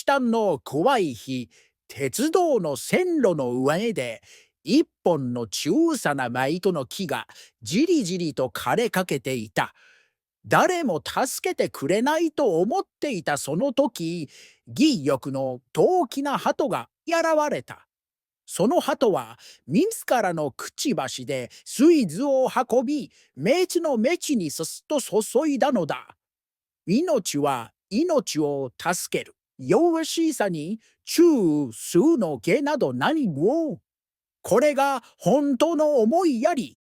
下の怖い日、鉄道の線路の上で、一本の小さなマイトの木がじりじりと枯れかけていた。誰も助けてくれないと思っていたその時、義翼の大きな鳩が現れた。その鳩は自らのくちばしで水図を運び、命の道にすすっと注いだのだ。命は命を助ける。容しさに中数の下など何も。これが本当の思いやり。